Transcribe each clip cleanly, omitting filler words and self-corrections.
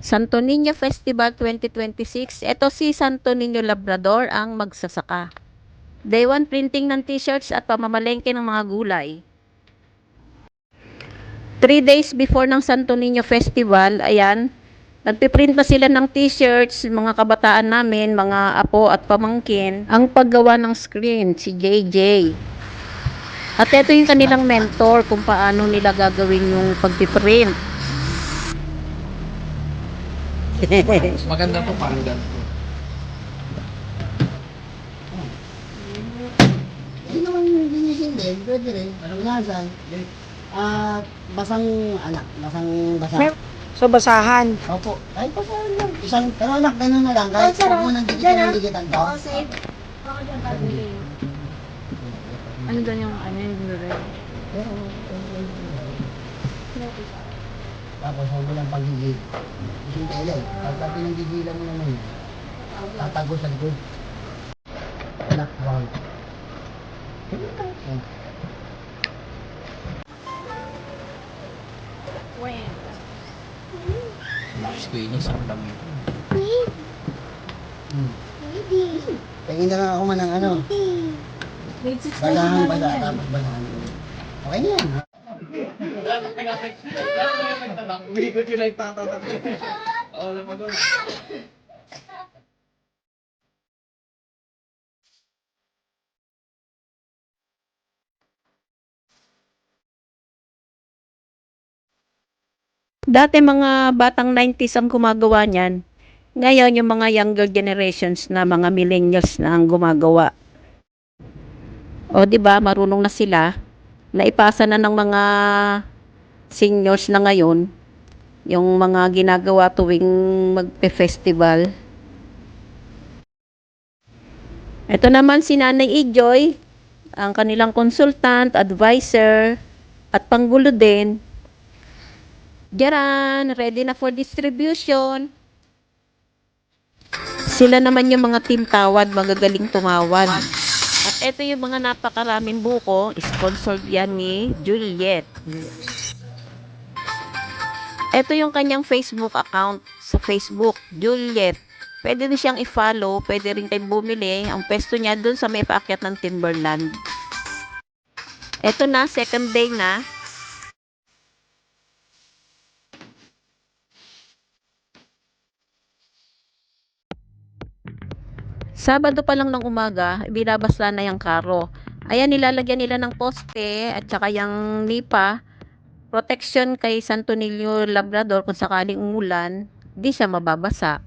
Santo Niño Festival 2026. Ito si Santo Niño Labrador ang magsasaka. Day 1 printing ng t-shirts at pamamalengke ng mga gulay. 3 days before ng Santo Niño Festival, ayan, nagpiprint na sila ng t-shirts, mga kabataan namin, mga apo at pamangkin. Ang paggawa ng screen, si JJ. At ito yung kanilang mentor kung paano nila gagawin yung pagpiprint. Maganda po parang ganito. Hindi naman hindi, pwede rin. Minsan, basang anak, basang basa. So, basahan. Opo, kahit basahan lang. Isang, pero anak, gano'n na lang. Kahit huwag mo nang digitan to. Ano doon yung yung Blu-ray? Tapos huwag mo lang pagigil. Isang tele, pagka pinaggigilan mo naman yan, tatago sa likod. Anak, wow. Squeeze ang dami. Tingin na lang ako man ng ano. Balahan, tapos balahan. Okay na yan. Bigod yun ay tatatak. Oo, naman doon. Dati mga batang 90s ang gumagawa niyan. Ngayon yung mga younger generations na mga millennials na ang gumagawa. O di ba marunong na sila. Naipasa na ng mga seniors na ngayon yung mga ginagawa tuwing magpe-festival. Ito naman si Nanay Ijoy, ang kanilang consultant, advisor, at panggulo din. Diyan, ready na for distribution. Sila naman yung mga team tawad, magagaling tumawad. At ito yung mga napakaraming buko, sponsored yan ni Juliet. Ito yung kanyang Facebook account sa Facebook, Juliet. Pwede din siyang i-follow, pwede rin kayong bumili. Ang pwesto niya dun sa may paakyat ng Timberland. Ito na, second day na. Sabado pa lang ng umaga, binabasla na yung karo. Ayan, nilalagyan nila ng poste at saka yung nipa. Protection kay Santo Niño Labrador kung sakaling umulan, di siya mababasa.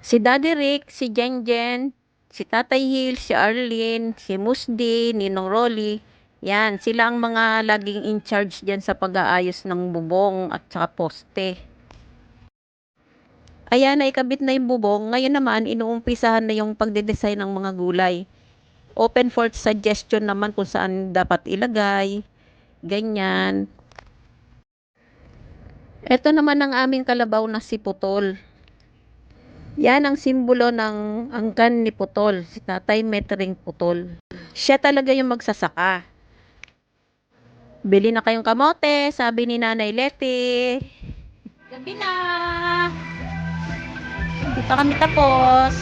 Si Daddy Rick, si Jenjen, si Tatay Hill, si Arlene, si Musdi, Ninong Rolly, yan, sila ang mga laging in charge dyan sa pag-aayos ng bubong at saka poste. Ayan, naikabit na yung bubong. Ngayon naman, inuumpisahan na yung pagde-design ng mga gulay. Open for suggestion naman kung saan dapat ilagay. Ganyan. Ito naman ang aming kalabaw na si Putol. Yan ang simbolo ng angkan ni Putol, si Tatay Metring Putol. Siya talaga yung magsasaka. Bili na kayong kamote, sabi ni Nanay Leti. Gabi na! Hindi pa kami tapos.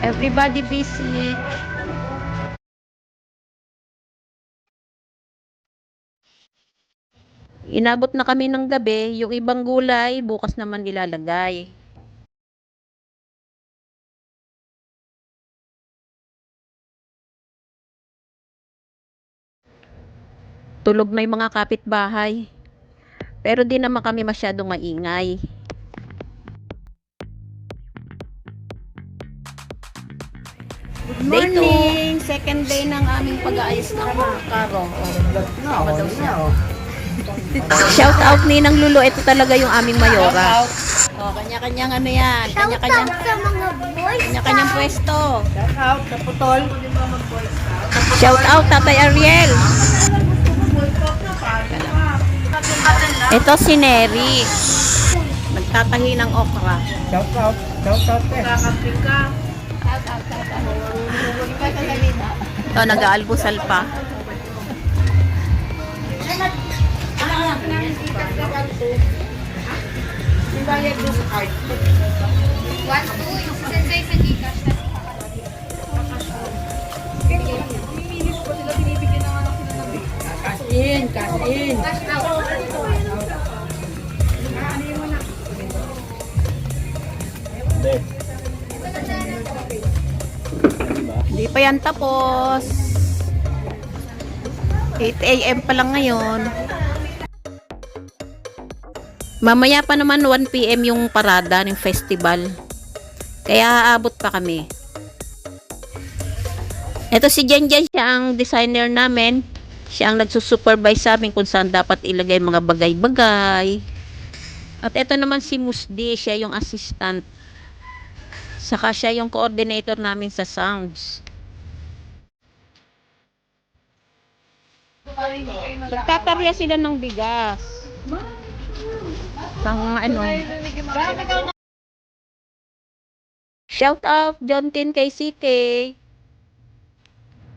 Everybody busy. Inabot na kami ng gabi, yung ibang gulay, bukas naman ilalagay. Tulog na yung mga kapitbahay. Pero di naman kami masyadong maingay. Good morning! Second day ng aming pag-aayos ng mga karo. Tama daw siya. Shout out ni Nang Lulo, ito talaga yung aming mayora. Oh, kanya-kanyang ano yan. Kanya-kanyang sa mga boys. kanya-kanyang pwesto. Shout out sa Putol. Shout out Tatay Ariel. Ito si Neri. Nagtatahi ng okra. Shout out. Shout out. Kakamping ka. Ito, nag-aalmusal pa. Send kayo sa Gcash. Cash in. Cash out. Hindi pa yan tapos. 8 AM pa lang ngayon. Mamaya pa naman 1 PM yung parada ng festival. Kaya aabot pa kami. Ito si Jen Jen, siya ang designer namin. Siya ang nagsusupervise sa amin kung saan dapat ilagay mga bagay-bagay. At ito naman si Musdi, siya yung assistant. Saka siya yung coordinator namin sa sounds. Nagtatarya sila ng bigas. Pang ano. Shout out John Tin kay CK.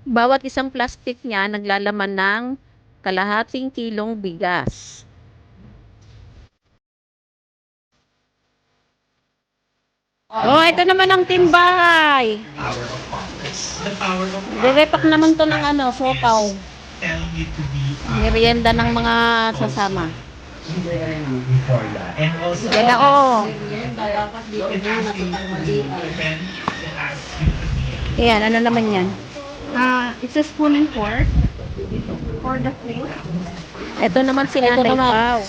Bawat isang plastic niya naglalaman ng kalahating kilong bigas. Oh, ito naman ang timbahay. Direpak naman to ng ano, sopaw. Merienda ng mga sasama. Yan ako. Ayan, ano naman yan? It's a spoon and fork for the food. Ito naman si Nanay Pao.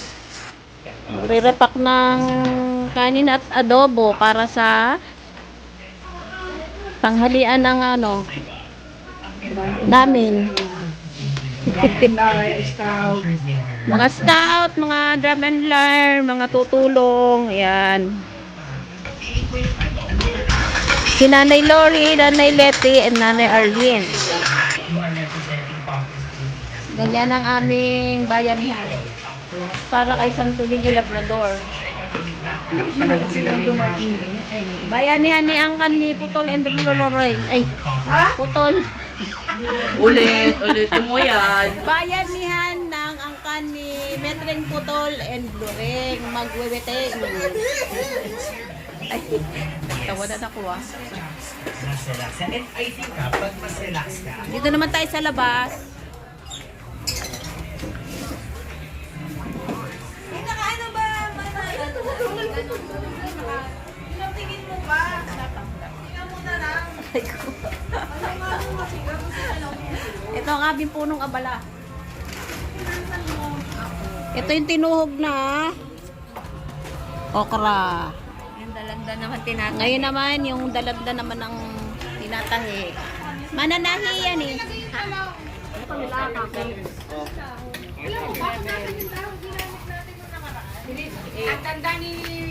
Re-repack ng kanin at adobo para sa tanghalian ng ano namin. Mga scout, mga drum and learn, mga tutulong, ayan. Si Nanay Lori, Nanay Leti, and Nanay Arlene. Ganyan ang aming bayanihan. Para kay Santo Niño Labrador. Bayanihan ni ang kanli Putol and Loloray. Ay, Putol. Ulit mo yan. Bayanihan ng angkan ni Metring Putol and Loreng magweweteng. Ay, tawa na ako ah. Mas relax. And I think kapag mas relax ka, Dito naman tayo sa labas. Ito ang aming punong abala. Ito yung tinuhog na okra. Yung dalagda naman tinatay. Ngayon naman, yung dalagda naman ng tinatahi. Mananahi yan eh.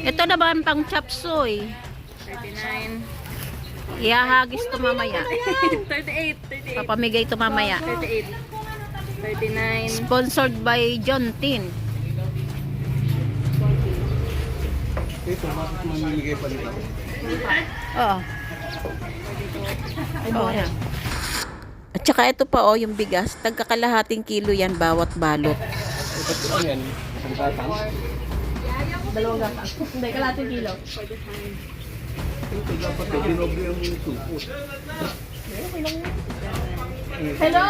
Ito naman pang chapsuy. 39. Ihahagis to mamaya. 38. Papamigay to mamaya. 38. 39. Sponsored by John Tin. Ito, bakit mamimigay pa nito? Oo. Oo na. At saka ito pa oh, yung bigas. Tagkakalahating kilo yan bawat balot. Ito yan, isang tatang. Hindi, kalating kilo. Ito dapat na dinoble yung supot. Hello!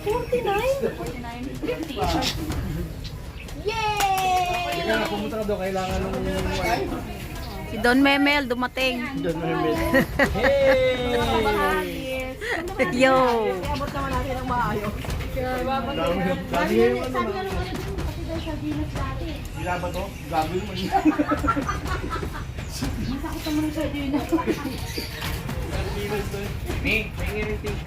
49? Yay! Kaya na, pumunta ka daw, kailangan ng Si Don Memel dumating. doon na rin. Yo. Dami yung ano na. Gila ba to? Gabi naman yun. may ngirinting.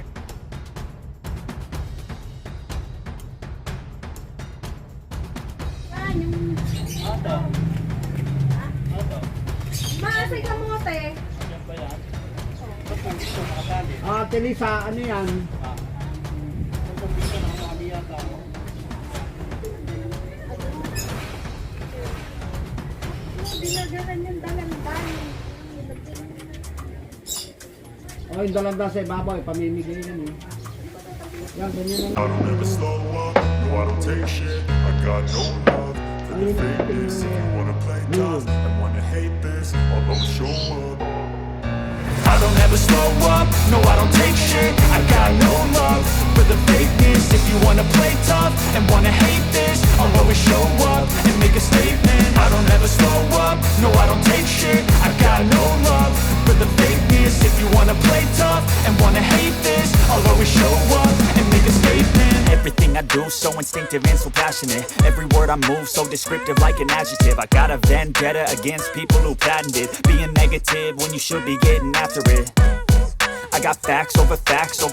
Maasay ka mo, te. Telisa, ano yan? Dinagaran yung dalandan. O, yung dalanda sa ibabaw, pamimigay yan eh. Yan, ganyan lang. I don't ever slow up, no I don't take shit. I got no love for the fakeness. If you wanna play tough and wanna hate this, I'll always show up. I don't ever slow up, no I don't take shit. I got no love for the fakeness. If you wanna play tough and wanna hate this, I'll always show up and make a statement. I don't ever slow up, no I don't take shit. I got no love for the fakeness. If you wanna play tough and wanna hate this, I'll always show up and make a statement. Everything I do so instinctive and so passionate. Every word I move so descriptive like an adjective. I got a vendetta against people who patented being negative when you should be getting after it. I got facts over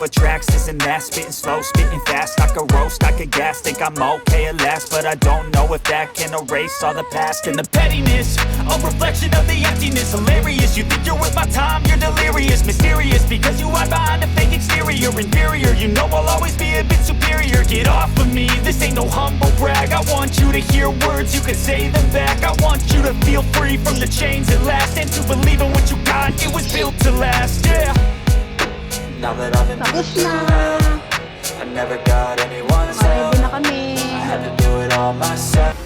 tracks, this and that. Spitting slow, spitting fast. I could roast, I could gas. Think I'm okay at last, but I don't know if that can erase all the past. And the pettiness, a reflection of the emptiness. Hilarious, you think you're worth my time, you're delirious. Mysterious, because you hide behind a fake exterior. Inferior, you know I'll always be a bit superior. Get off of me, this ain't no humble brag. I want you to hear words, you can say them back. I want you to feel free from the chains at last, and to believe in what you got, it was built to last, yeah. Now that I've been Tapos na. I never got anyone's help. Ready na kami. I had to do it all myself.